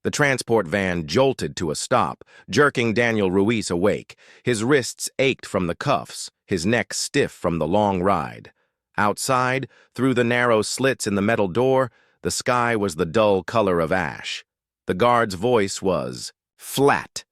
The transport van jolted to a stop, jerking Daniel Ruiz awake. His wrists ached from the cuffs, his neck stiff from the long ride. Outside, through the narrow slits in the metal door, the sky was the dull color of ash. The guard's voice was flat.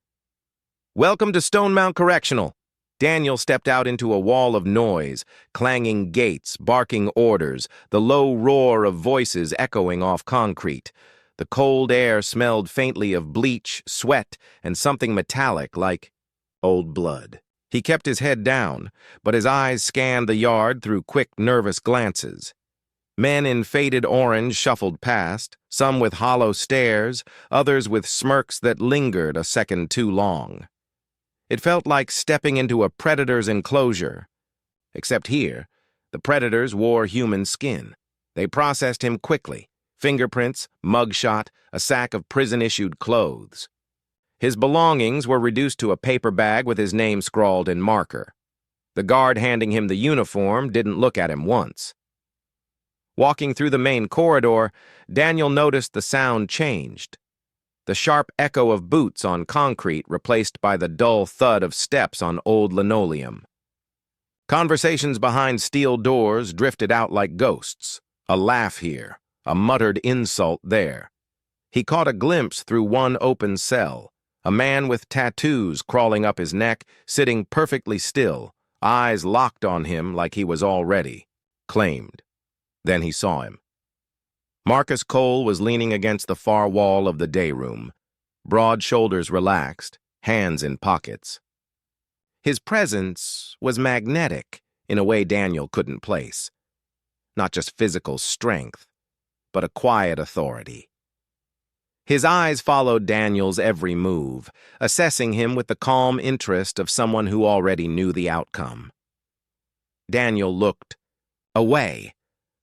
"Welcome to Stonemount Correctional." Daniel stepped out into a wall of noise, clanging gates, barking orders, the low roar of voices echoing off concrete. The cold air smelled faintly of bleach, sweat, and something metallic like old blood. He kept his head down, but his eyes scanned the yard through quick, nervous glances. Men in faded orange shuffled past, some with hollow stares, others with smirks that lingered a second too long. It felt like stepping into a predator's enclosure. Except here, the predators wore human skin. They processed him quickly. Fingerprints, mugshot, a sack of prison-issued clothes. His belongings were reduced to a paper bag with his name scrawled in marker. The guard handing him the uniform didn't look at him once. Walking through the main corridor, Daniel noticed the sound changed. The sharp echo of boots on concrete replaced by the dull thud of steps on old linoleum. Conversations behind steel doors drifted out like ghosts. A laugh here, a muttered insult there. He caught a glimpse through one open cell, a man with tattoos crawling up his neck, sitting perfectly still, eyes locked on him like he was already claimed. Then he saw him. Marcus Cole was leaning against the far wall of the day room, broad shoulders relaxed, hands in pockets. His presence was magnetic in a way Daniel couldn't place. Not just physical strength, but a quiet authority. His eyes followed Daniel's every move, assessing him with the calm interest of someone who already knew the outcome. Daniel looked away,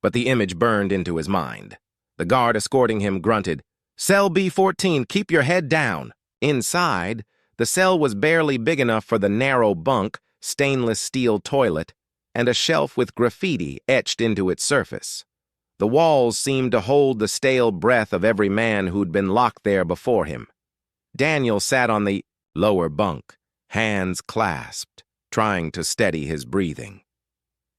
but the image burned into his mind. The guard escorting him grunted, "Cell B14, keep your head down." Inside, the cell was barely big enough for the narrow bunk, stainless steel toilet, and a shelf with graffiti etched into its surface. The walls seemed to hold the stale breath of every man who'd been locked there before him. Daniel sat on the lower bunk, hands clasped, trying to steady his breathing.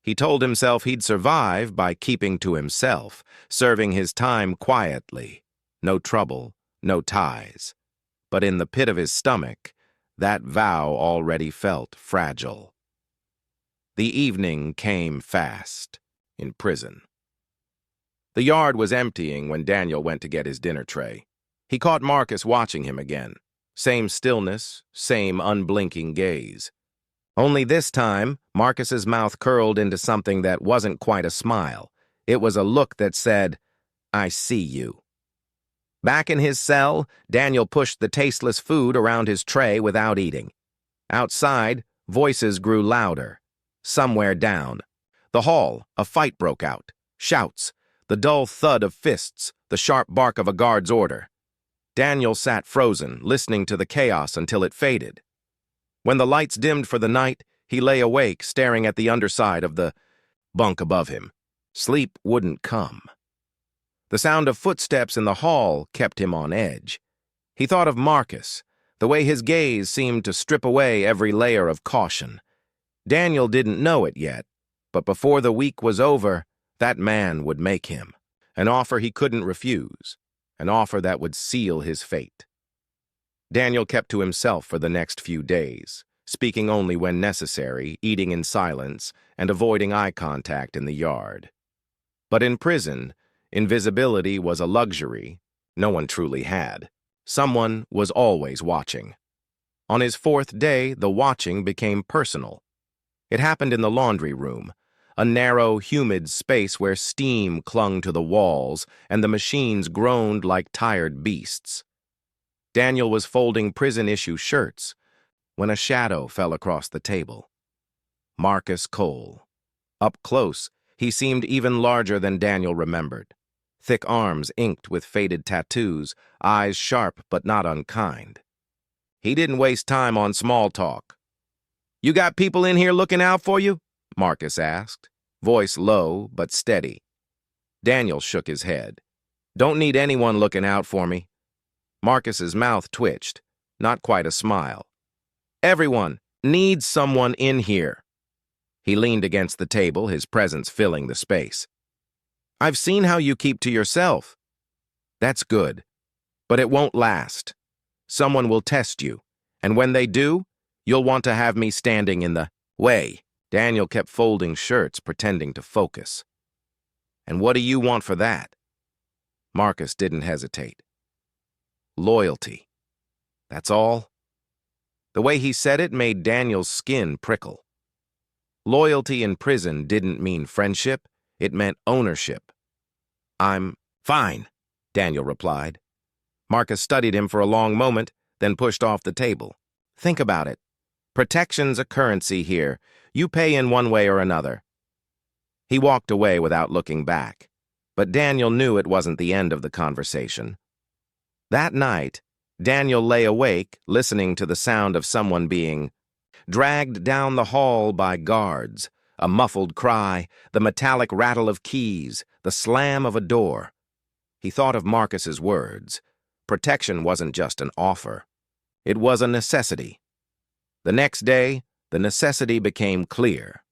He told himself he'd survive by keeping to himself, serving his time quietly. No trouble, no ties. But in the pit of his stomach, that vow already felt fragile. The evening came fast, in prison. The yard was emptying when Daniel went to get his dinner tray. He caught Marcus watching him again. Same stillness, same unblinking gaze. Only this time, Marcus's mouth curled into something that wasn't quite a smile. It was a look that said, "I see you." Back in his cell, Daniel pushed the tasteless food around his tray without eating. Outside, voices grew louder. Somewhere down the hall, a fight broke out. Shouts, the dull thud of fists, the sharp bark of a guard's order. Daniel sat frozen, listening to the chaos until it faded. When the lights dimmed for the night, he lay awake, staring at the underside of the bunk above him. Sleep wouldn't come. The sound of footsteps in the hall kept him on edge. He thought of Marcus, the way his gaze seemed to strip away every layer of caution. Daniel didn't know it yet, but before the week was over, that man would make him. An offer he couldn't refuse, an offer that would seal his fate. Daniel kept to himself for the next few days, speaking only when necessary, eating in silence, and avoiding eye contact in the yard. But in prison, invisibility was a luxury no one truly had. Someone was always watching. On his fourth day, the watching became personal. It happened in the laundry room, a narrow, humid space where steam clung to the walls and the machines groaned like tired beasts. Daniel was folding prison-issue shirts when a shadow fell across the table. Marcus Cole. Up close, he seemed even larger than Daniel remembered. Thick arms inked with faded tattoos, eyes sharp but not unkind. He didn't waste time on small talk. "You got people in here looking out for you?" Marcus asked, voice low but steady. Daniel shook his head. "Don't need anyone looking out for me." Marcus's mouth twitched, not quite a smile. Everyone needs someone in here. He leaned against the table, his presence filling the space. I've seen how you keep to yourself. That's good, but it won't last. Someone will test you, and when they do, you'll want to have me standing in the way. Daniel kept folding shirts, pretending to focus. And what do you want for that? Marcus didn't hesitate. Loyalty. That's all? The way he said it made Daniel's skin prickle. Loyalty in prison didn't mean friendship, it meant ownership. I'm fine, Daniel replied. Marcus studied him for a long moment, then pushed off the table. Think about it. Protection's a currency here. You pay in one way or another. He walked away without looking back, but Daniel knew it wasn't the end of the conversation. That night, Daniel lay awake, listening to the sound of someone being dragged down the hall by guards, a muffled cry, the metallic rattle of keys, the slam of a door. He thought of Marcus's words. Protection wasn't just an offer. It was a necessity. The next day, the necessity became clear.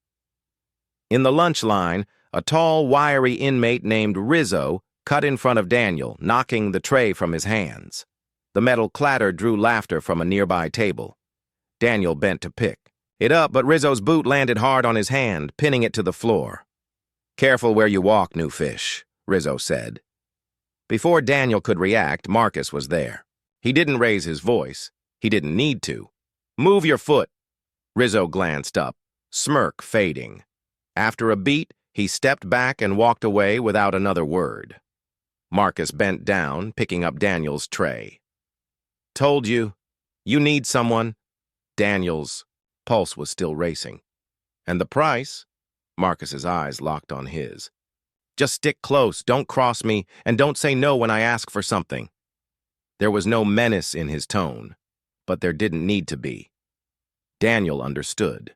In the lunch line, a tall, wiry inmate named Rizzo cut in front of Daniel, knocking the tray from his hands. The metal clatter drew laughter from a nearby table. Daniel bent to pick it up, but Rizzo's boot landed hard on his hand, pinning it to the floor. Careful where you walk, new fish, Rizzo said. Before Daniel could react, Marcus was there. He didn't raise his voice. He didn't need to. Move your foot. Rizzo glanced up, smirk fading. After a beat, he stepped back and walked away without another word. Marcus bent down, picking up Daniel's tray. Told you. You need someone. Daniel's pulse was still racing. And the price? Marcus's eyes locked on his. Just stick close, don't cross me, and don't say no when I ask for something. There was no menace in his tone, but there didn't need to be. Daniel understood.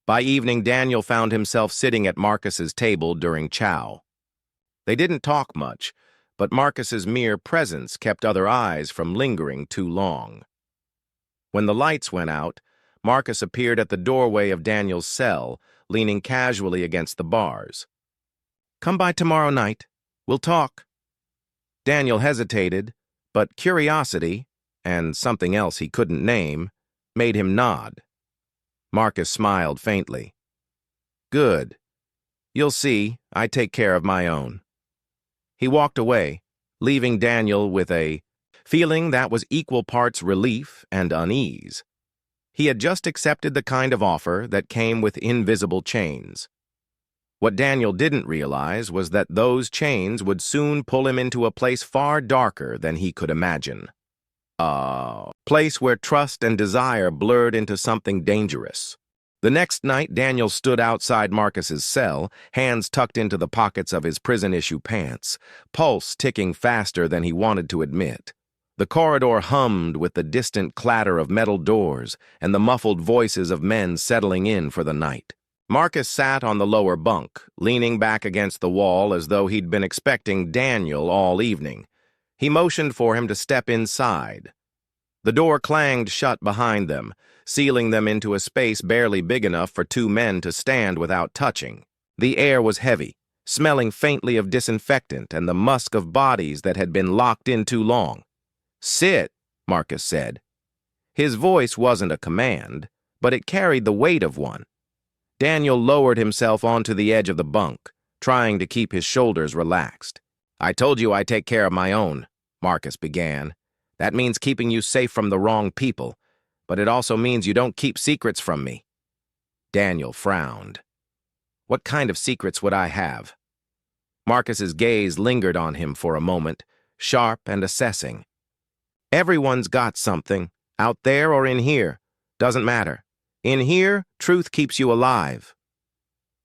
By evening, Daniel found himself sitting at Marcus's table during chow. They didn't talk much, but Marcus's mere presence kept other eyes from lingering too long. When the lights went out, Marcus appeared at the doorway of Daniel's cell, leaning casually against the bars. Come by tomorrow night. We'll talk. Daniel hesitated, but curiosity, and something else he couldn't name, made him nod. Marcus smiled faintly. Good. You'll see, I take care of my own. He walked away, leaving Daniel with a feeling that was equal parts relief and unease. He had just accepted the kind of offer that came with invisible chains. What Daniel didn't realize was that those chains would soon pull him into a place far darker than he could imagine. A place where trust and desire blurred into something dangerous. The next night, Daniel stood outside Marcus's cell, hands tucked into the pockets of his prison-issue pants, pulse ticking faster than he wanted to admit. The corridor hummed with the distant clatter of metal doors and the muffled voices of men settling in for the night. Marcus sat on the lower bunk, leaning back against the wall as though he'd been expecting Daniel all evening. He motioned for him to step inside. The door clanged shut behind them, sealing them into a space barely big enough for two men to stand without touching. The air was heavy, smelling faintly of disinfectant and the musk of bodies that had been locked in too long. Sit, Marcus said. His voice wasn't a command, but it carried the weight of one. Daniel lowered himself onto the edge of the bunk, trying to keep his shoulders relaxed. I told you I take care of my own, Marcus began. That means keeping you safe from the wrong people, but it also means you don't keep secrets from me. Daniel frowned. What kind of secrets would I have? Marcus's gaze lingered on him for a moment, sharp and assessing. Everyone's got something, out there or in here. Doesn't matter. In here, truth keeps you alive.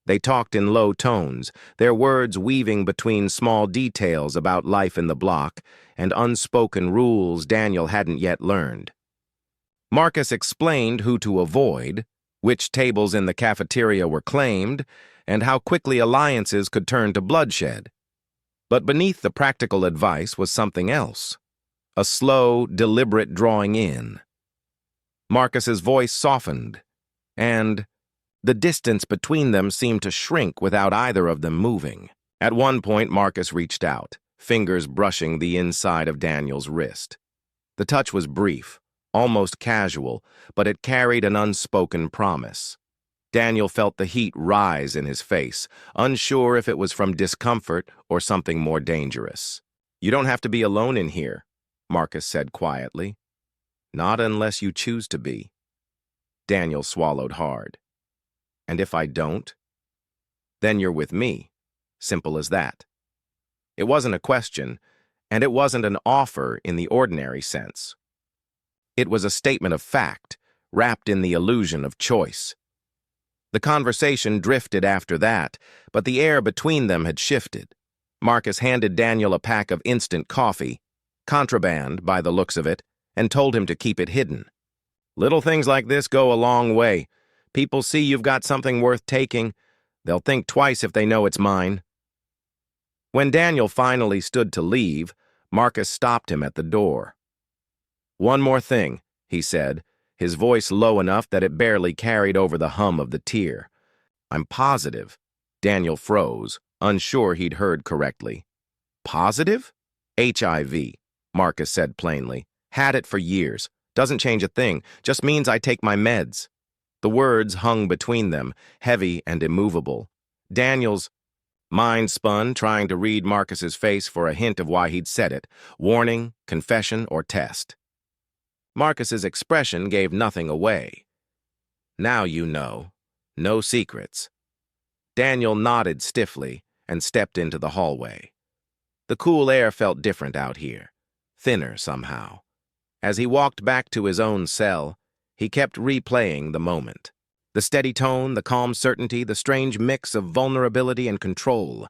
They talked in low tones, their words weaving between small details about life in the block and unspoken rules Daniel hadn't yet learned. Marcus explained who to avoid, which tables in the cafeteria were claimed, and how quickly alliances could turn to bloodshed. But beneath the practical advice was something else. a slow, deliberate drawing in. Marcus's voice softened, and the distance between them seemed to shrink without either of them moving. At one point, Marcus reached out, fingers brushing the inside of Daniel's wrist. The touch was brief, almost casual, but it carried an unspoken promise. Daniel felt the heat rise in his face, unsure if it was from discomfort or something more dangerous. "You don't have to be alone in here," Marcus said quietly. "Not unless you choose to be." Daniel swallowed hard. "And if I don't?" "Then you're with me. Simple as that." It wasn't a question, and it wasn't an offer in the ordinary sense. It was a statement of fact, wrapped in the illusion of choice. The conversation drifted after that, but the air between them had shifted. Marcus handed Daniel a pack of instant coffee, contraband by the looks of it, and told him to keep it hidden. "Little things like this go a long way. People see you've got something worth taking. They'll think twice if they know it's mine." When Daniel finally stood to leave, Marcus stopped him at the door. "One more thing," he said, his voice low enough that it barely carried over the hum of the tier. "I'm positive." Daniel froze, unsure he'd heard correctly. "Positive?" "HIV," Marcus said plainly. "Had it for years. Doesn't change a thing, just means I take my meds." The words hung between them, heavy and immovable. Daniel's mind spun, trying to read Marcus's face for a hint of why he'd said it, warning, confession, or test. Marcus's expression gave nothing away. "Now you know. No secrets." Daniel nodded stiffly and stepped into the hallway. The cool air felt different out here, thinner somehow. As he walked back to his own cell, he kept replaying the moment. The steady tone, the calm certainty, the strange mix of vulnerability and control.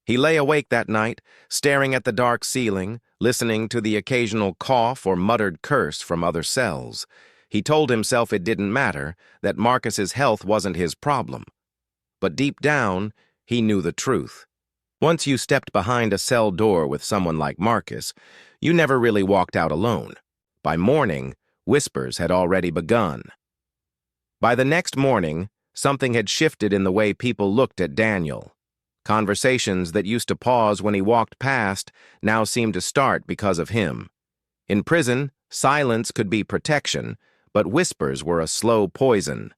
He lay awake that night, staring at the dark ceiling, listening to the occasional cough or muttered curse from other cells. He told himself it didn't matter, that Marcus's health wasn't his problem. But deep down, he knew the truth. Once you stepped behind a cell door with someone like Marcus, you never really walked out alone. By morning, whispers had already begun. By the next morning, something had shifted in the way people looked at Daniel. Conversations that used to pause when he walked past now seemed to start because of him. In prison, silence could be protection, but whispers were a slow poison.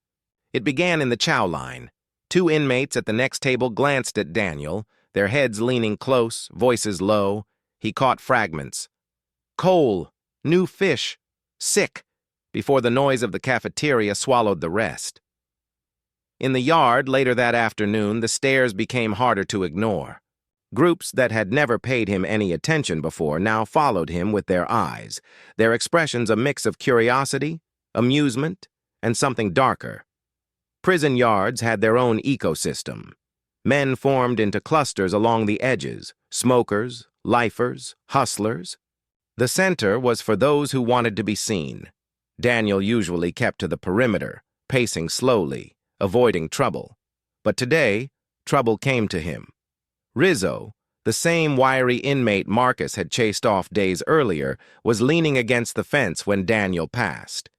It began in the chow line. Two inmates at the next table glanced at Daniel, their heads leaning close, voices low. He caught fragments. "Coal, new fish, sick," before the noise of the cafeteria swallowed the rest. In the yard, later that afternoon, the stares became harder to ignore. Groups that had never paid him any attention before now followed him with their eyes, their expressions a mix of curiosity, amusement, and something darker. Prison yards had their own ecosystem. Men formed into clusters along the edges, smokers, lifers, hustlers. The center was for those who wanted to be seen. Daniel usually kept to the perimeter, pacing slowly, avoiding trouble. But today, trouble came to him. Rizzo, the same wiry inmate Marcus had chased off days earlier, was leaning against the fence when Daniel passed.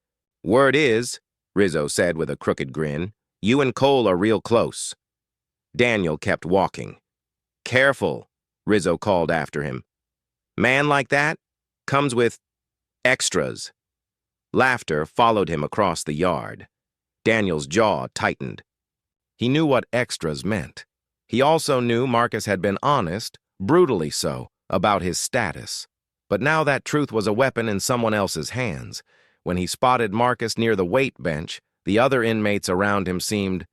"Word is," Rizzo said with a crooked grin, "you and Cole are real close." Daniel kept walking. "Careful," Rizzo called after him. "Man like that comes with extras." Laughter followed him across the yard. Daniel's jaw tightened. He knew what extras meant. He also knew Marcus had been honest, brutally so, about his status. But now that truth was a weapon in someone else's hands. When he spotted Marcus near the weight bench, the other inmates around him seemed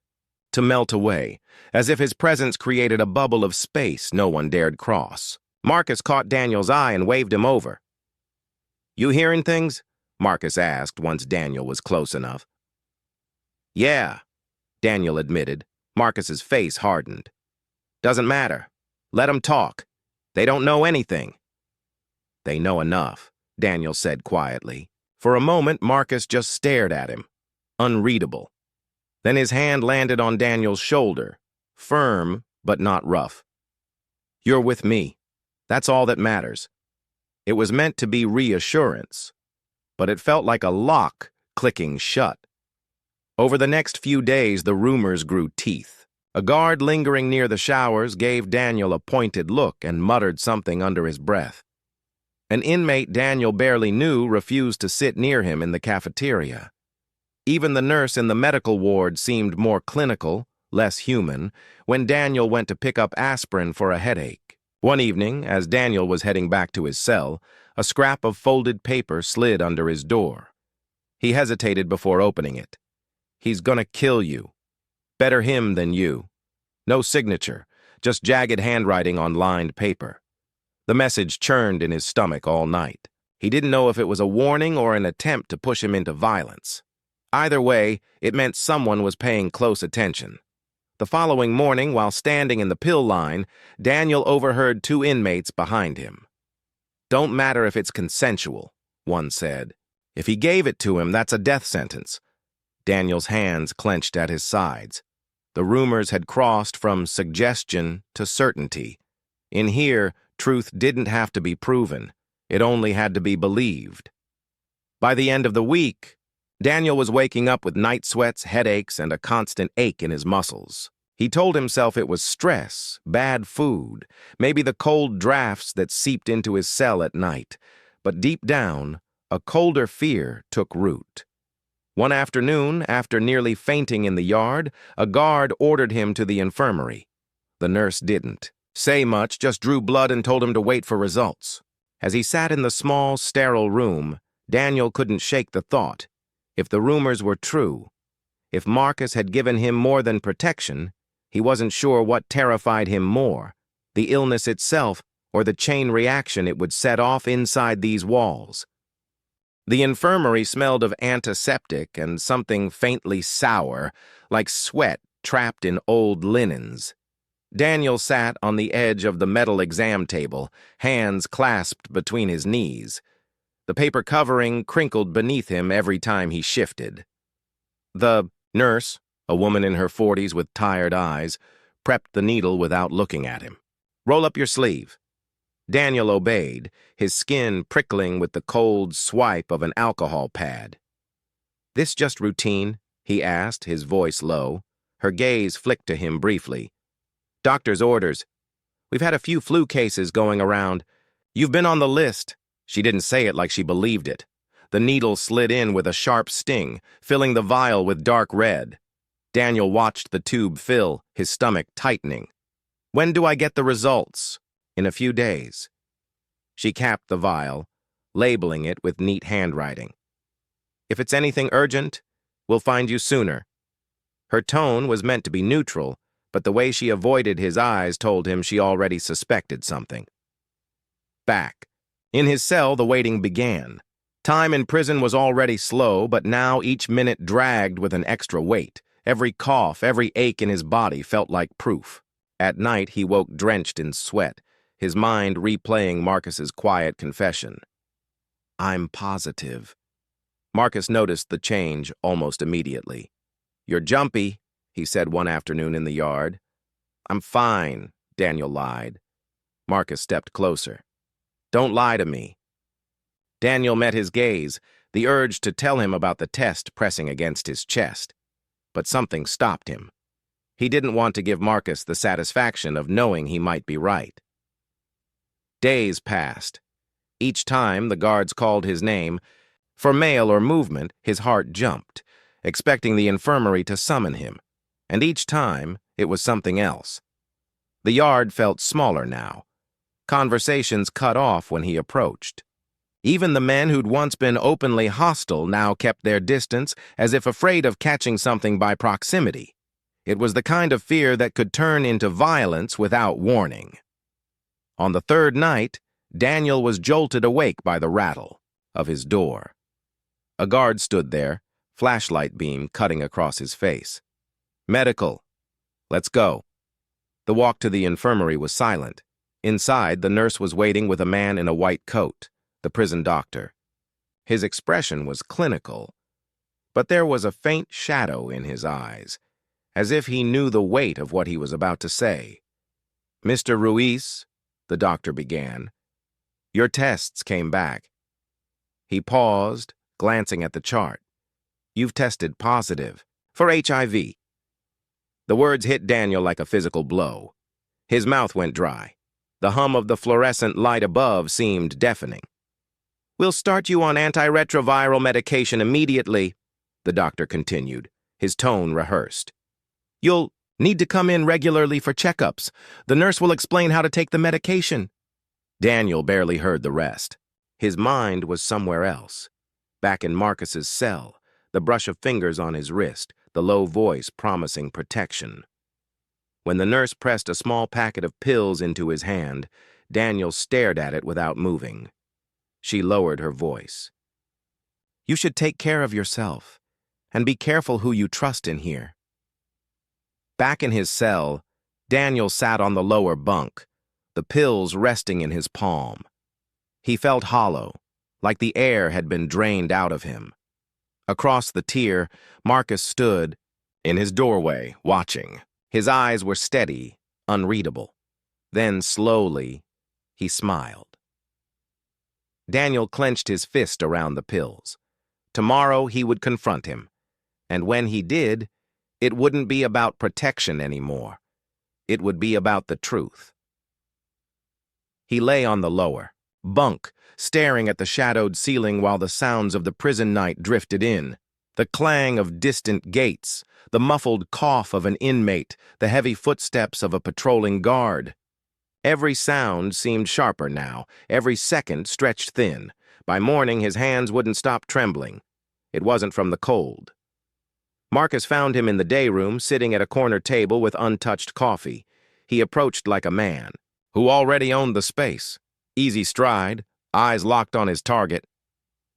to melt away, as if his presence created a bubble of space no one dared cross. Marcus caught Daniel's eye and waved him over. "You hearing things?" Marcus asked once Daniel was close enough. "Yeah," Daniel admitted. Marcus's face hardened. "Doesn't matter. Let them talk. They don't know anything." "They know enough," Daniel said quietly. For a moment, Marcus just stared at him, unreadable. Then his hand landed on Daniel's shoulder, firm but not rough. "You're with me. That's all that matters." It was meant to be reassurance, but it felt like a lock clicking shut. Over the next few days, the rumors grew teeth. A guard lingering near the showers gave Daniel a pointed look and muttered something under his breath. An inmate Daniel barely knew refused to sit near him in the cafeteria. Even the nurse in the medical ward seemed more clinical, less human, when Daniel went to pick up aspirin for a headache. One evening, as Daniel was heading back to his cell, a scrap of folded paper slid under his door. He hesitated before opening it. "He's gonna kill you. Better him than you." No signature, just jagged handwriting on lined paper. The message churned in his stomach all night. He didn't know if it was a warning or an attempt to push him into violence. Either way, it meant someone was paying close attention. The following morning, while standing in the pill line, Daniel overheard two inmates behind him. "Don't matter if it's consensual," one said. "If he gave it to him, that's a death sentence." Daniel's hands clenched at his sides. The rumors had crossed from suggestion to certainty. In here, truth didn't have to be proven. It only had to be believed. By the end of the week, Daniel was waking up with night sweats, headaches, and a constant ache in his muscles. He told himself it was stress, bad food, maybe the cold drafts that seeped into his cell at night. But deep down, a colder fear took root. One afternoon, after nearly fainting in the yard, a guard ordered him to the infirmary. The nurse didn't say much, just drew blood and told him to wait for results. As he sat in the small, sterile room, Daniel couldn't shake the thought. If the rumors were true, if Marcus had given him more than protection, he wasn't sure what terrified him more, the illness itself or the chain reaction it would set off inside these walls. The infirmary smelled of antiseptic and something faintly sour, like sweat trapped in old linens. Daniel sat on the edge of the metal exam table, hands clasped between his knees. The paper covering crinkled beneath him every time he shifted. The nurse, a woman in her 40s with tired eyes, prepped the needle without looking at him. "Roll up your sleeve." Daniel obeyed, his skin prickling with the cold swipe of an alcohol pad. "This just routine?" he asked, his voice low. Her gaze flicked to him briefly. "Doctor's orders. We've had a few flu cases going around. You've been on the list." She didn't say it like she believed it. The needle slid in with a sharp sting, filling the vial with dark red. Daniel watched the tube fill, his stomach tightening. "When do I get the results?" "In a few days." She capped the vial, labeling it with neat handwriting. "If it's anything urgent, we'll find you sooner." Her tone was meant to be neutral, but the way she avoided his eyes told him she already suspected something. Back. In his cell, the waiting began. Time in prison was already slow, but now each minute dragged with an extra weight. Every cough, every ache in his body felt like proof. At night, he woke drenched in sweat, his mind replaying Marcus's quiet confession. "I'm positive." Marcus noticed the change almost immediately. "You're jumpy," he said one afternoon in the yard. "I'm fine," Daniel lied. Marcus stepped closer. "Don't lie to me." Daniel met his gaze, the urge to tell him about the test pressing against his chest. But something stopped him. He didn't want to give Marcus the satisfaction of knowing he might be right. Days passed. Each time the guards called his name, for mail or movement, his heart jumped, expecting the infirmary to summon him. And each time, it was something else. The yard felt smaller now. Conversations cut off when he approached. Even the men who'd once been openly hostile now kept their distance, as if afraid of catching something by proximity. It was the kind of fear that could turn into violence without warning. On the third night, Daniel was jolted awake by the rattle of his door. A guard stood there, flashlight beam cutting across his face. "Medical. Let's go." The walk to the infirmary was silent. Inside, the nurse was waiting with a man in a white coat, the prison doctor. His expression was clinical, but there was a faint shadow in his eyes, as if he knew the weight of what he was about to say. "Mr. Ruiz," the doctor began. Your tests came back. He paused, glancing at the chart. You've tested positive for HIV. The words hit Daniel like a physical blow. His mouth went dry. The hum of the fluorescent light above seemed deafening. We'll start you on antiretroviral medication immediately, the doctor continued, his tone rehearsed. You'll need to come in regularly for checkups. The nurse will explain how to take the medication. Daniel barely heard the rest. His mind was somewhere else. Back in Marcus's cell, the brush of fingers on his wrist, the low voice promising protection. When the nurse pressed a small packet of pills into his hand, Daniel stared at it without moving. She lowered her voice. You should take care of yourself, and be careful who you trust in here. Back in his cell, Daniel sat on the lower bunk, the pills resting in his palm. He felt hollow, like the air had been drained out of him. Across the tier, Marcus stood in his doorway, watching. His eyes were steady, unreadable. Then, slowly, he smiled. Daniel clenched his fist around the pills. Tomorrow he would confront him. And when he did, it wouldn't be about protection anymore. It would be about the truth. He lay on the lower bunk, staring at the shadowed ceiling while the sounds of the prison night drifted in. The clang of distant gates, the muffled cough of an inmate, the heavy footsteps of a patrolling guard. Every sound seemed sharper now, every second stretched thin. By morning, his hands wouldn't stop trembling. It wasn't from the cold. Marcus found him in the day room, sitting at a corner table with untouched coffee. He approached like a man who already owned the space. Easy stride, eyes locked on his target.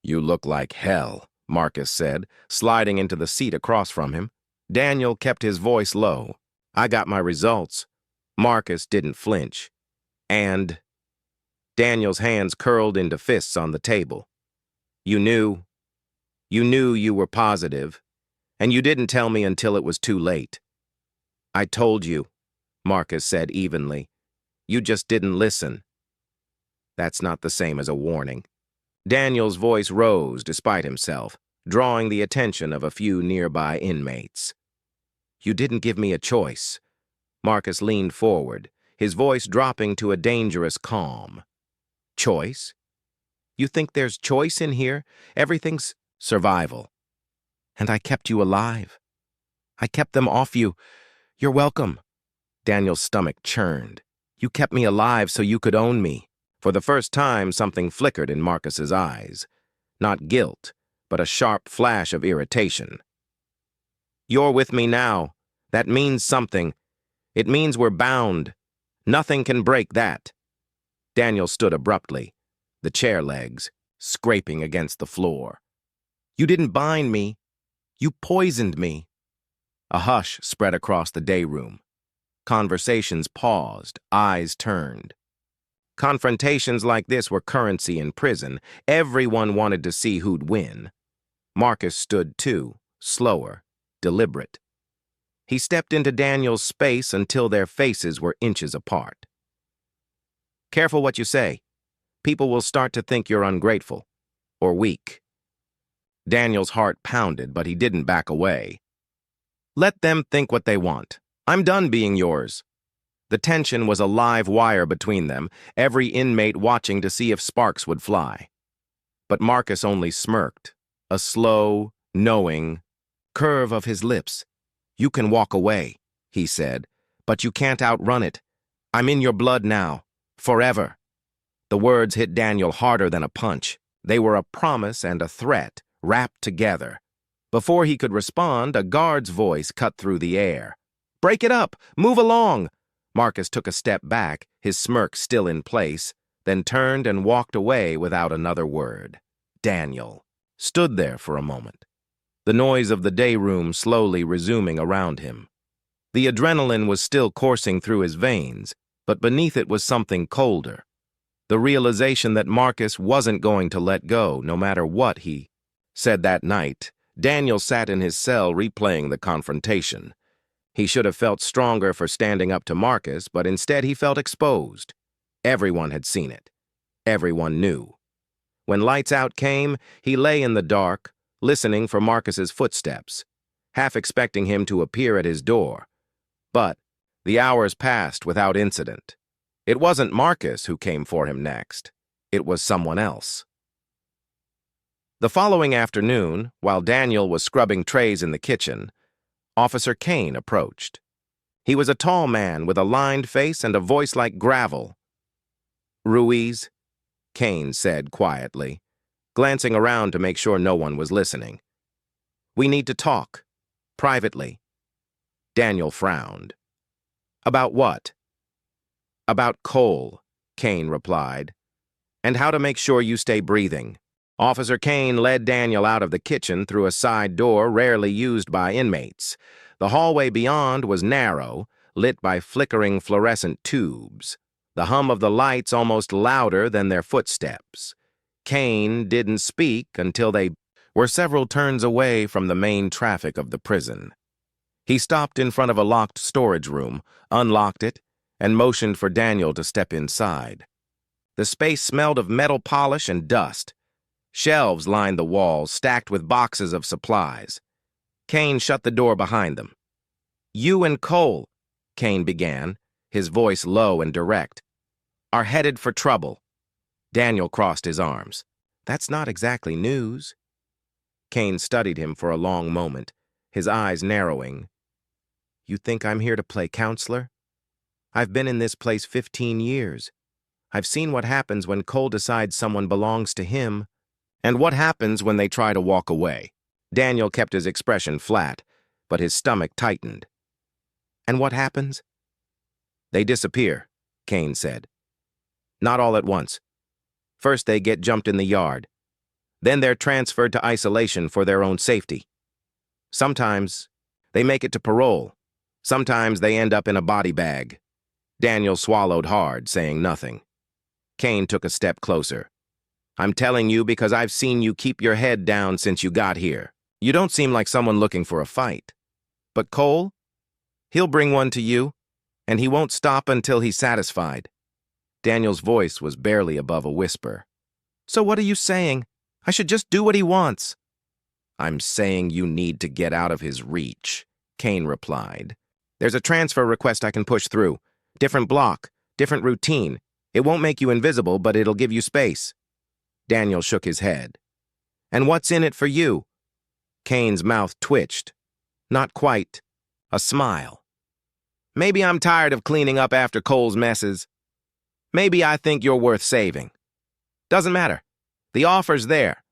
You look like hell, Marcus said, sliding into the seat across from him. Daniel kept his voice low. I got my results. Marcus didn't flinch. And Daniel's hands curled into fists on the table. You knew you were positive, and you didn't tell me until it was too late. I told you, Marcus said evenly. You just didn't listen. That's not the same as a warning. Daniel's voice rose despite himself, drawing the attention of a few nearby inmates. You didn't give me a choice. Marcus leaned forward, his voice dropping to a dangerous calm. Choice? You think there's choice in here? Everything's survival. And I kept you alive. I kept them off you. You're welcome. Daniel's stomach churned. You kept me alive so you could own me. For the first time, something flickered in Marcus's eyes. Not guilt, but a sharp flash of irritation. You're with me now. That means something. It means we're bound. Nothing can break that. Daniel stood abruptly, the chair legs scraping against the floor. You didn't bind me. You poisoned me. A hush spread across the day room. Conversations paused, eyes turned. Confrontations like this were currency in prison. Everyone wanted to see who'd win. Marcus stood too, slower, deliberate. He stepped into Daniel's space until their faces were inches apart. Careful what you say. People will start to think you're ungrateful or weak. Daniel's heart pounded, but he didn't back away. Let them think what they want. I'm done being yours. The tension was a live wire between them, every inmate watching to see if sparks would fly. But Marcus only smirked, a slow, knowing curve of his lips. You can walk away, he said, but you can't outrun it. I'm in your blood now, forever. The words hit Daniel harder than a punch. They were a promise and a threat, wrapped together. Before he could respond, a guard's voice cut through the air. Break it up! Move along! Marcus took a step back, his smirk still in place, then turned and walked away without another word. Daniel stood there for a moment, the noise of the day room slowly resuming around him. The adrenaline was still coursing through his veins, but beneath it was something colder. The realization that Marcus wasn't going to let go, no matter what he said that night. Daniel sat in his cell replaying the confrontation. He should have felt stronger for standing up to Marcus, but instead he felt exposed. Everyone had seen it. Everyone knew. When lights out came, he lay in the dark, listening for Marcus's footsteps, half expecting him to appear at his door. But the hours passed without incident. It wasn't Marcus who came for him next. It was someone else. The following afternoon, while Daniel was scrubbing trays in the kitchen, Officer Kane approached. He was a tall man with a lined face and a voice like gravel. "Ruiz," Kane said quietly, glancing around to make sure no one was listening. "We need to talk, privately." Daniel frowned. "About what?" "About Cole," Kane replied, "and how to make sure you stay breathing." Officer Kane led Daniel out of the kitchen through a side door rarely used by inmates. The hallway beyond was narrow, lit by flickering fluorescent tubes, the hum of the lights almost louder than their footsteps. Kane didn't speak until they were several turns away from the main traffic of the prison. He stopped in front of a locked storage room, unlocked it, and motioned for Daniel to step inside. The space smelled of metal polish and dust. Shelves lined the walls, stacked with boxes of supplies. Kane shut the door behind them. "You and Cole," Kane began, his voice low and direct, "are headed for trouble." Daniel crossed his arms. "That's not exactly news." Kane studied him for a long moment, his eyes narrowing. "You think I'm here to play counselor? I've been in this place 15 years. I've seen what happens when Cole decides someone belongs to him, and what happens when they try to walk away." Daniel kept his expression flat, but his stomach tightened. "And what happens?" "They disappear," Kane said. "Not all at once. First they get jumped in the yard. Then they're transferred to isolation for their own safety. Sometimes they make it to parole. Sometimes they end up in a body bag." Daniel swallowed hard, saying nothing. Kane took a step closer. "I'm telling you because I've seen you keep your head down since you got here. You don't seem like someone looking for a fight. But Cole? He'll bring one to you, and he won't stop until he's satisfied." Daniel's voice was barely above a whisper. "So what are you saying? I should just do what he wants." "I'm saying you need to get out of his reach," Kane replied. "There's a transfer request I can push through. Different block, different routine. It won't make you invisible, but it'll give you space." Daniel shook his head. "And what's in it for you?" Kane's mouth twitched. Not quite. A smile. "Maybe I'm tired of cleaning up after Cole's messes. Maybe I think you're worth saving. Doesn't matter. The offer's there.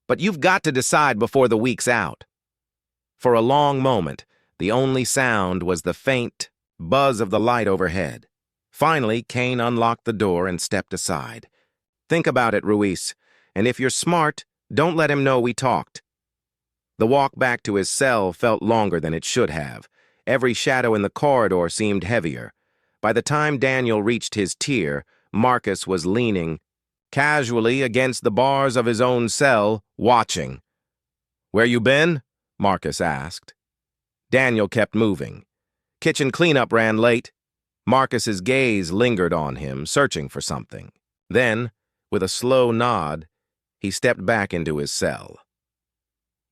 But you've got to decide before the week's out." For a long moment, the only sound was the faint buzz of the light overhead. Finally, Kane unlocked the door and stepped aside. "Think about it, Ruiz, and if you're smart, don't let him know we talked." The walk back to his cell felt longer than it should have. Every shadow in the corridor seemed heavier. By the time Daniel reached his tier, Marcus was leaning casually against the bars of his own cell, watching. "Where you been?" Marcus asked. Daniel kept moving. "Kitchen cleanup ran late." Marcus's gaze lingered on him, searching for something. Then, with a slow nod, he stepped back into his cell.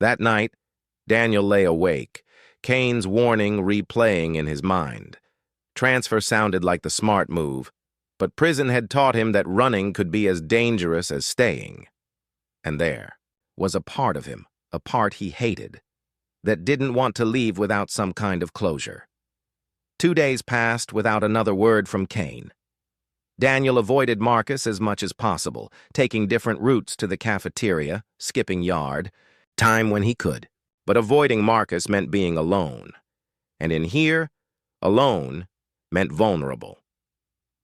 That night, Daniel lay awake, Kane's warning replaying in his mind. Transfer sounded like the smart move, but prison had taught him that running could be as dangerous as staying. And there was a part of him, a part he hated, that didn't want to leave without some kind of closure. 2 days passed without another word from Kane. Daniel avoided Marcus as much as possible, taking different routes to the cafeteria, skipping yard, time when he could. But avoiding Marcus meant being alone. And in here, alone meant vulnerable.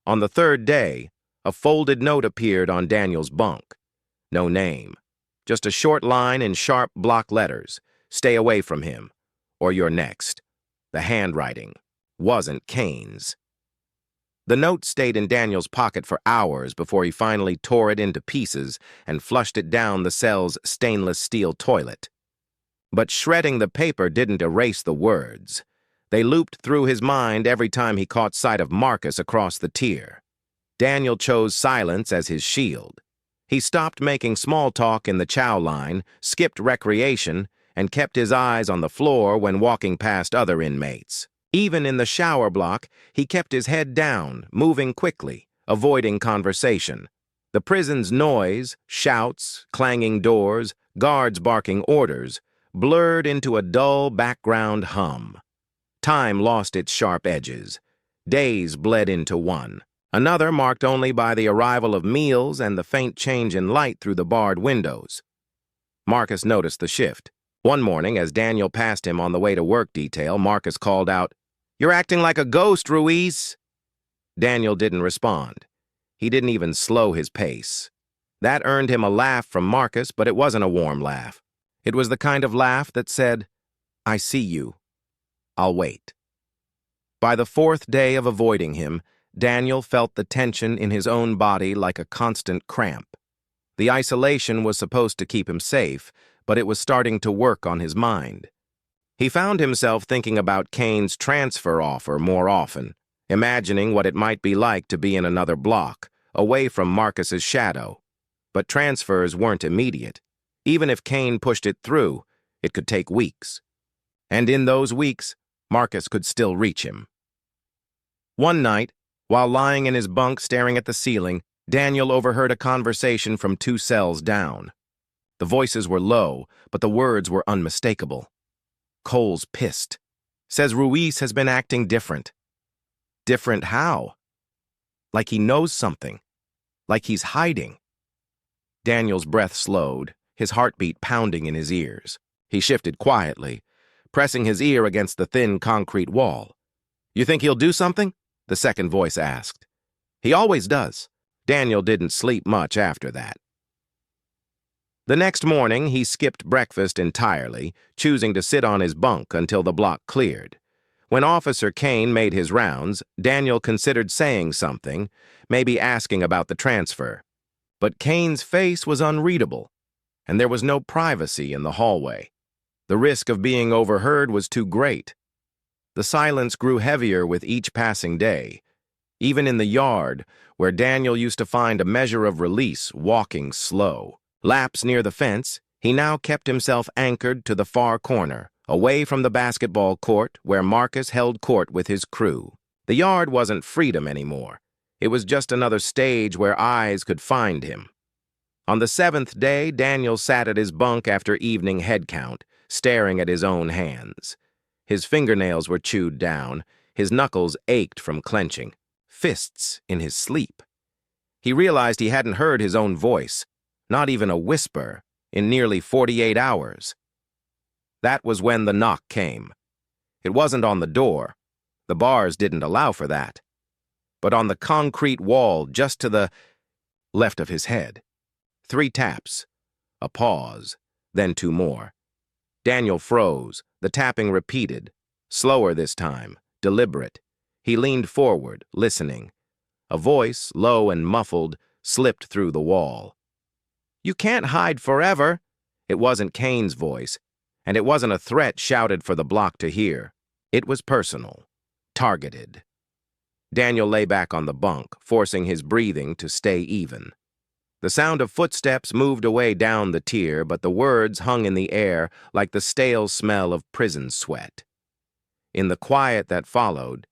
On the 3rd day, a folded note appeared on Daniel's bunk. No name, just a short line in sharp block letters. "Stay away from him, or you're next." The handwriting wasn't Kane's. The note stayed in Daniel's pocket for hours before he finally tore it into pieces and flushed it down the cell's stainless steel toilet. But shredding the paper didn't erase the words. They looped through his mind every time he caught sight of Marcus across the tier. Daniel chose silence as his shield. He stopped making small talk in the chow line, skipped recreation, and kept his eyes on the floor when walking past other inmates. Even in the shower block, he kept his head down, moving quickly, avoiding conversation. The prison's noise, shouts, clanging doors, guards barking orders, blurred into a dull background hum. Time lost its sharp edges. Days bled into one. Another marked only by the arrival of meals and the faint change in light through the barred windows. Marcus noticed the shift. One morning, as Daniel passed him on the way to work detail, Marcus called out, "You're acting like a ghost, Ruiz." Daniel didn't respond. He didn't even slow his pace. That earned him a laugh from Marcus, but it wasn't a warm laugh. It was the kind of laugh that said, "I see you. I'll wait." By the fourth day of avoiding him, Daniel felt the tension in his own body like a constant cramp. The isolation was supposed to keep him safe, but it was starting to work on his mind. He found himself thinking about Kane's transfer offer more often, imagining what it might be like to be in another block, away from Marcus's shadow. But transfers weren't immediate. Even if Kane pushed it through, it could take weeks. And in those weeks, Marcus could still reach him. One night, while lying in his bunk staring at the ceiling, Daniel overheard a conversation from 2 cells down. The voices were low, but the words were unmistakable. "Cole's pissed. Says Ruiz has been acting different." Different how? Like he knows something. Like he's hiding. Daniel's breath slowed, his heartbeat pounding in his ears. He shifted quietly, pressing his ear against the thin concrete wall. "You think he'll do something?" the second voice asked. "He always does." Daniel didn't sleep much after that. The next morning, he skipped breakfast entirely, choosing to sit on his bunk until the block cleared. When Officer Kane made his rounds, Daniel considered saying something, maybe asking about the transfer. But Kane's face was unreadable, and there was no privacy in the hallway. The risk of being overheard was too great. The silence grew heavier with each passing day. Even in the yard, where Daniel used to find a measure of release, walking slow. Laps near the fence, he now kept himself anchored to the far corner, away from the basketball court where Marcus held court with his crew. The yard wasn't freedom anymore. It was just another stage where eyes could find him. On the 7th day, Daniel sat at his bunk after evening head count, staring at his own hands. His fingernails were chewed down, his knuckles ached from clenching. Fists in his sleep. He realized he hadn't heard his own voice, not even a whisper, in nearly 48 hours. That was when the knock came. It wasn't on the door. The bars didn't allow for that. But on the concrete wall just to the left of his head. 3 taps. A pause, then 2 more. Daniel froze, the tapping repeated, slower this time, deliberate. He leaned forward, listening. A voice, low and muffled, slipped through the wall. "You can't hide forever." It wasn't Kane's voice, and it wasn't a threat shouted for the block to hear. It was personal, targeted. Daniel lay back on the bunk, forcing his breathing to stay even. The sound of footsteps moved away down the tier, but the words hung in the air like the stale smell of prison sweat. In the quiet that followed,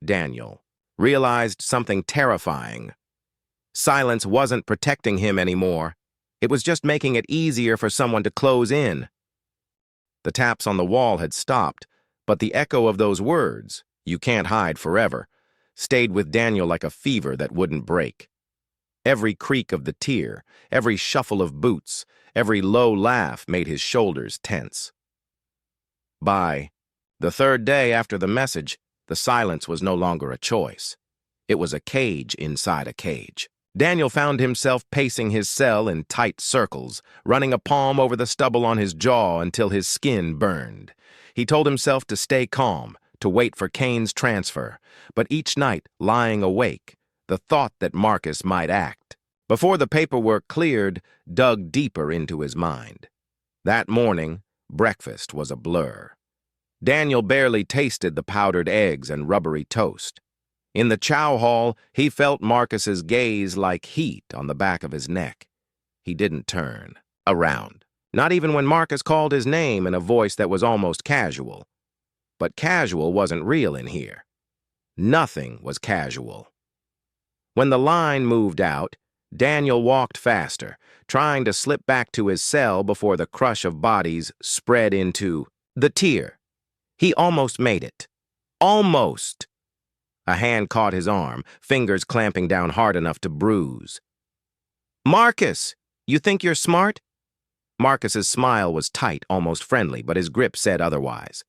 Daniel realized something terrifying. Silence wasn't protecting him anymore. It was just making it easier for someone to close in. The taps on the wall had stopped, but the echo of those words, "You can't hide forever," stayed with Daniel like a fever that wouldn't break. Every creak of the tier, every shuffle of boots, every low laugh made his shoulders tense. By the 3rd day after the message, the silence was no longer a choice. It was a cage inside a cage. Daniel found himself pacing his cell in tight circles, running a palm over the stubble on his jaw until his skin burned. He told himself to stay calm, to wait for Kane's transfer, but each night, lying awake, the thought that Marcus might act, before the paperwork cleared, dug deeper into his mind. That morning, breakfast was a blur. Daniel barely tasted the powdered eggs and rubbery toast. In the chow hall, he felt Marcus's gaze like heat on the back of his neck. He didn't turn around, not even when Marcus called his name in a voice that was almost casual. But casual wasn't real in here. Nothing was casual. When the line moved out, Daniel walked faster, trying to slip back to his cell before the crush of bodies spread into the tier. He almost made it. Almost. A hand caught his arm, fingers clamping down hard enough to bruise. "Marcus, you think you're smart?" Marcus's smile was tight, almost friendly, but his grip said otherwise.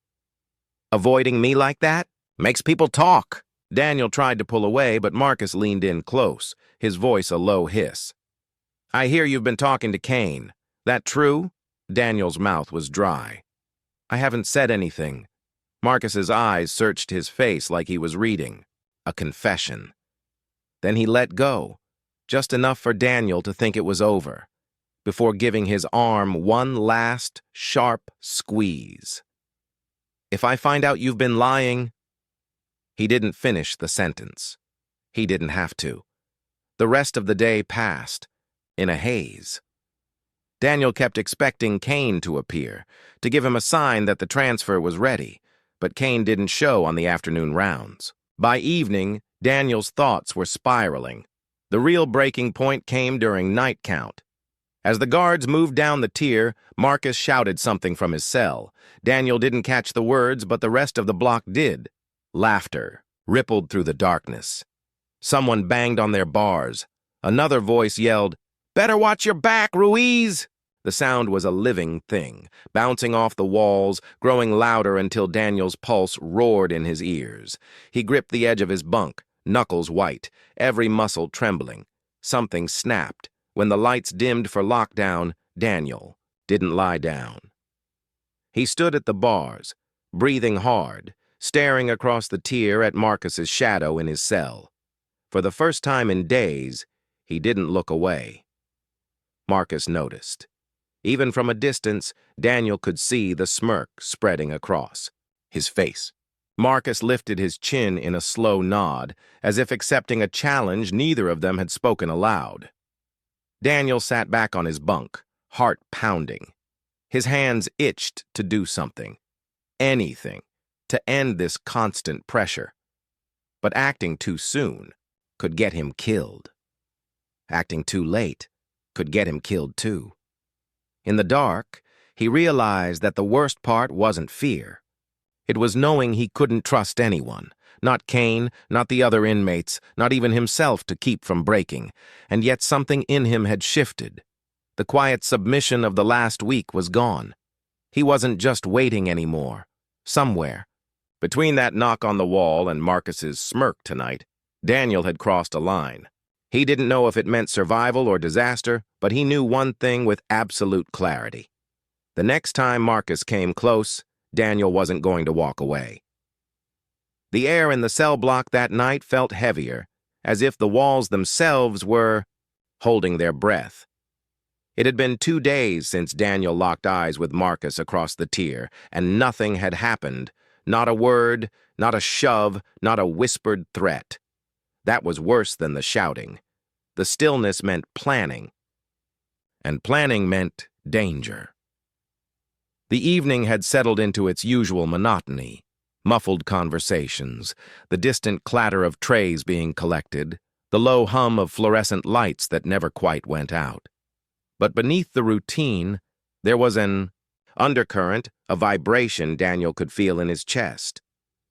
"Avoiding me like that? Makes people talk." Daniel tried to pull away, but Marcus leaned in close, his voice a low hiss. "I hear you've been talking to Kane. That true?" Daniel's mouth was dry. "I haven't said anything." Marcus's eyes searched his face like he was reading a confession. Then he let go, just enough for Daniel to think it was over, before giving his arm one last, sharp squeeze. "If I find out you've been lying..." He didn't finish the sentence. He didn't have to. The rest of the day passed in a haze. Daniel kept expecting Kane to appear, to give him a sign that the transfer was ready, but Kane didn't show on the afternoon rounds. By evening, Daniel's thoughts were spiraling. The real breaking point came during night count. As the guards moved down the tier, Marcus shouted something from his cell. Daniel didn't catch the words, but the rest of the block did. Laughter rippled through the darkness. Someone banged on their bars. Another voice yelled, "Better watch your back, Ruiz!" The sound was a living thing, bouncing off the walls, growing louder until Daniel's pulse roared in his ears. He gripped the edge of his bunk, knuckles white, every muscle trembling. Something snapped. When the lights dimmed for lockdown, Daniel didn't lie down. He stood at the bars, breathing hard, staring across the tier at Marcus's shadow in his cell. For the first time in days, he didn't look away. Marcus noticed. Even from a distance, Daniel could see the smirk spreading across his face. Marcus lifted his chin in a slow nod, as if accepting a challenge neither of them had spoken aloud. Daniel sat back on his bunk, heart pounding. His hands itched to do something, anything, to end this constant pressure. But acting too soon could get him killed. Acting too late could get him killed too. In the dark, he realized that the worst part wasn't fear. It was knowing he couldn't trust anyone, not Kane, not the other inmates, not even himself to keep from breaking, and yet something in him had shifted. The quiet submission of the last week was gone. He wasn't just waiting anymore. Somewhere, between that knock on the wall and Marcus's smirk tonight, Daniel had crossed a line. He didn't know if it meant survival or disaster, but he knew one thing with absolute clarity. The next time Marcus came close, Daniel wasn't going to walk away. The air in the cell block that night felt heavier, as if the walls themselves were holding their breath. It had been 2 days since Daniel locked eyes with Marcus across the tier, and nothing had happened. Not a word, not a shove, not a whispered threat. That was worse than the shouting. The stillness meant planning, and planning meant danger. The evening had settled into its usual monotony. Muffled conversations, the distant clatter of trays being collected, the low hum of fluorescent lights that never quite went out. But beneath the routine, there was an undercurrent, a vibration Daniel could feel in his chest.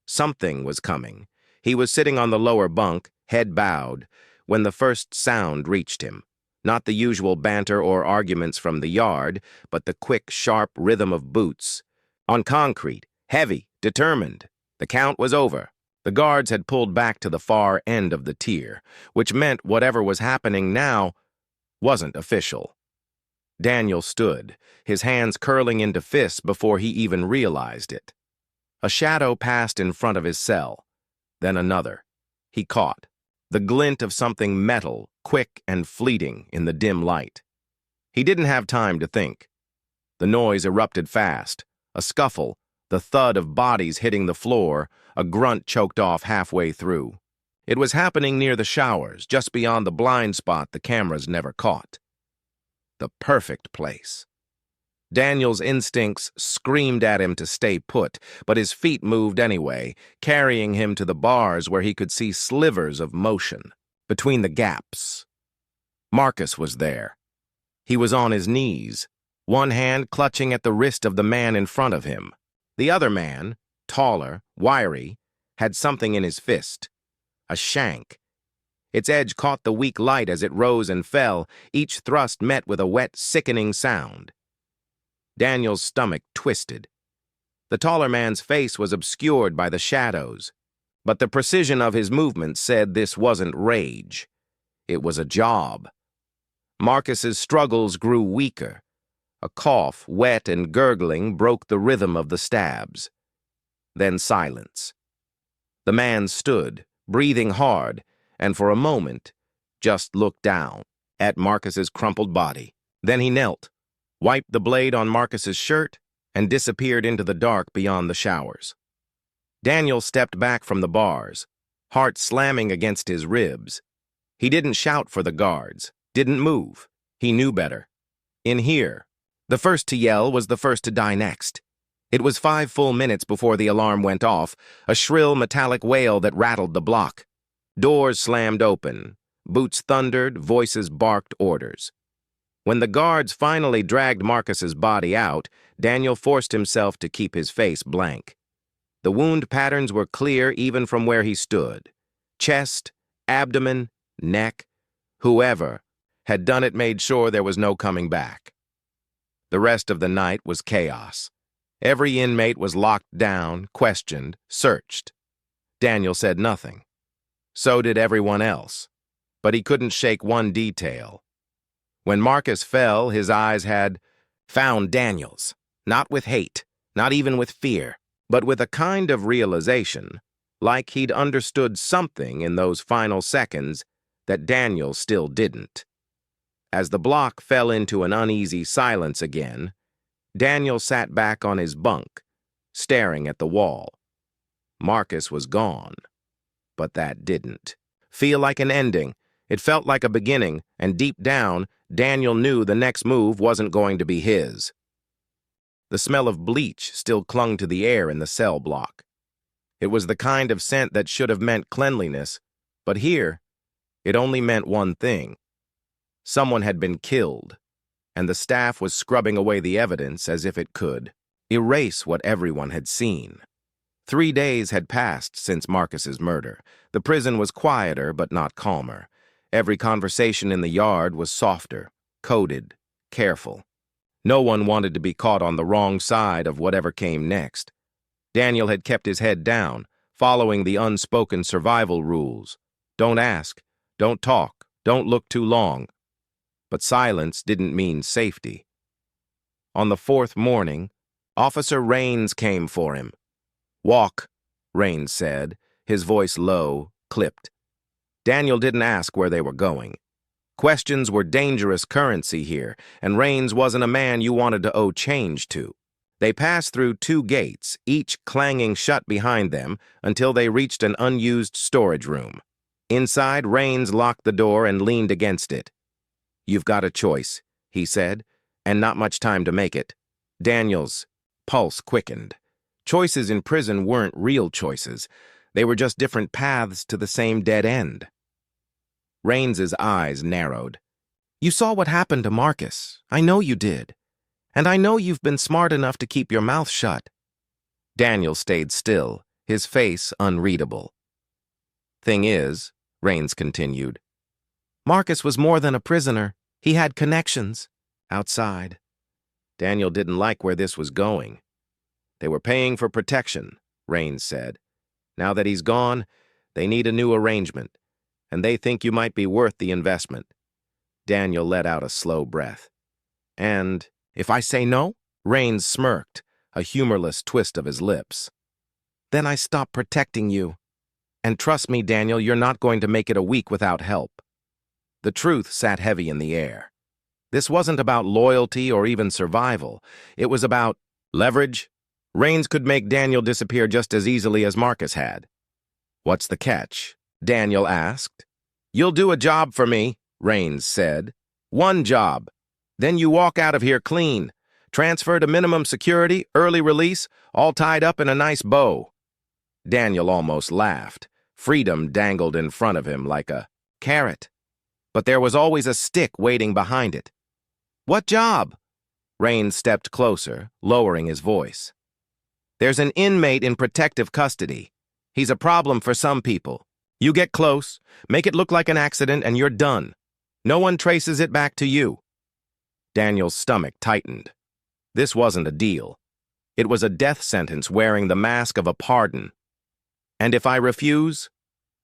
Something was coming. He was sitting on the lower bunk, head bowed, when the first sound reached him. Not the usual banter or arguments from the yard, but the quick, sharp rhythm of boots. On concrete, heavy, determined. The count was over. The guards had pulled back to the far end of the tier, which meant whatever was happening now wasn't official. Daniel stood, his hands curling into fists before he even realized it. A shadow passed in front of his cell, then another. He caught the glint of something metal, quick and fleeting in the dim light. He didn't have time to think. The noise erupted fast, a scuffle, the thud of bodies hitting the floor, a grunt choked off halfway through. It was happening near the showers, just beyond the blind spot the cameras never caught. The perfect place. Daniel's instincts screamed at him to stay put, but his feet moved anyway, carrying him to the bars where he could see slivers of motion. Between the gaps. Marcus was there. He was on his knees, one hand clutching at the wrist of the man in front of him. The other man, taller, wiry, had something in his fist. A shank. Its edge caught the weak light as it rose and fell, each thrust met with a wet, sickening sound. Daniel's stomach twisted. The taller man's face was obscured by the shadows, but the precision of his movement said this wasn't rage. It was a job. Marcus's struggles grew weaker. A cough, wet and gurgling, broke the rhythm of the stabs. Then silence. The man stood, breathing hard, and for a moment just looked down at Marcus's crumpled body. Then he knelt, wiped the blade on Marcus's shirt, and disappeared into the dark beyond the showers. Daniel stepped back from the bars, heart slamming against his ribs. He didn't shout for the guards, didn't move. He knew better. In here, the first to yell was the first to die next. It was 5 full minutes before the alarm went off, a shrill metallic wail that rattled the block. Doors slammed open, boots thundered, voices barked orders. When the guards finally dragged Marcus's body out, Daniel forced himself to keep his face blank. The wound patterns were clear even from where he stood. Chest, abdomen, neck. Whoever had done it made sure there was no coming back. The rest of the night was chaos. Every inmate was locked down, questioned, searched. Daniel said nothing. So did everyone else. But he couldn't shake one detail. When Marcus fell, his eyes had found Daniel's, not with hate, not even with fear, but with a kind of realization, like he'd understood something in those final seconds that Daniel still didn't. As the block fell into an uneasy silence again, Daniel sat back on his bunk, staring at the wall. Marcus was gone, but that didn't feel like an ending. It felt like a beginning, and deep down, Daniel knew the next move wasn't going to be his. The smell of bleach still clung to the air in the cell block. It was the kind of scent that should have meant cleanliness, but here, it only meant one thing. Someone had been killed, and the staff was scrubbing away the evidence as if it could erase what everyone had seen. 3 days had passed since Marcus's murder. The prison was quieter, but not calmer. Every conversation in the yard was softer, coded, careful. No one wanted to be caught on the wrong side of whatever came next. Daniel had kept his head down, following the unspoken survival rules. Don't ask, don't talk, don't look too long. But silence didn't mean safety. On the 4th morning, Officer Raines came for him. "Walk," Raines said, his voice low, clipped. Daniel didn't ask where they were going. Questions were dangerous currency here, and Raines wasn't a man you wanted to owe change to. They passed through 2 gates, each clanging shut behind them, until they reached an unused storage room. Inside, Raines locked the door and leaned against it. "You've got a choice," he said, "and not much time to make it." Daniel's pulse quickened. Choices in prison weren't real choices. They were just different paths to the same dead end. Raines's eyes narrowed. "You saw what happened to Marcus. I know you did. And I know you've been smart enough to keep your mouth shut." Daniel stayed still, his face unreadable. "Thing is," Raines continued, "Marcus was more than a prisoner. He had connections outside." Daniel didn't like where this was going. "They were paying for protection," Raines said. "Now that he's gone, they need a new arrangement, and they think you might be worth the investment." Daniel let out a slow breath. "And if I say no?" Raines smirked, a humorless twist of his lips. "Then I stop protecting you. And trust me, Daniel, you're not going to make it a week without help." The truth sat heavy in the air. This wasn't about loyalty or even survival. It was about leverage. Raines could make Daniel disappear just as easily as Marcus had. "What's the catch?" Daniel asked. "You'll do a job for me," Rains said. "One job. Then you walk out of here clean. Transfer to minimum security, early release, all tied up in a nice bow." Daniel almost laughed. Freedom dangled in front of him like a carrot. But there was always a stick waiting behind it. "What job?" Rains stepped closer, lowering his voice. "There's an inmate in protective custody. He's a problem for some people. You get close, make it look like an accident, and you're done. No one traces it back to you." Daniel's stomach tightened. This wasn't a deal. It was a death sentence wearing the mask of a pardon. "And if I refuse?"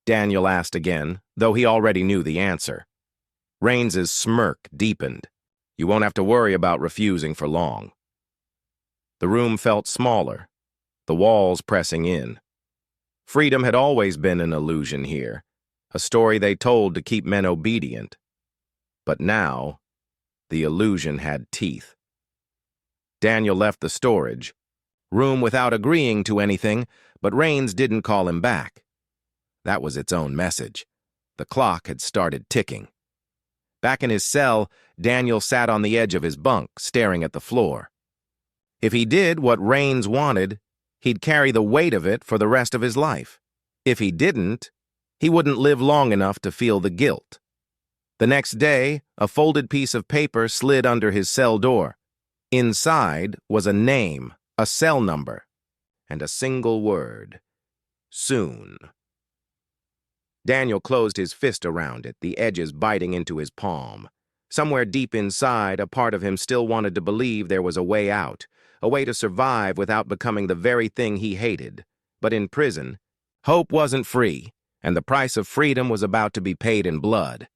Daniel asked again, though he already knew the answer. Rains's smirk deepened. "You won't have to worry about refusing for long." The room felt smaller, the walls pressing in. Freedom had always been an illusion here, a story they told to keep men obedient. But now, the illusion had teeth. Daniel left the storage room without agreeing to anything, but Rains didn't call him back. That was its own message. The clock had started ticking. Back in his cell, Daniel sat on the edge of his bunk, staring at the floor. If he did what Rains wanted, he'd carry the weight of it for the rest of his life. If he didn't, he wouldn't live long enough to feel the guilt. The next day, a folded piece of paper slid under his cell door. Inside was a name, a cell number, and a single word: soon. Daniel closed his fist around it, the edges biting into his palm. Somewhere deep inside, a part of him still wanted to believe there was a way out, a way to survive without becoming the very thing he hated. But in prison, hope wasn't free, and the price of freedom was about to be paid in blood.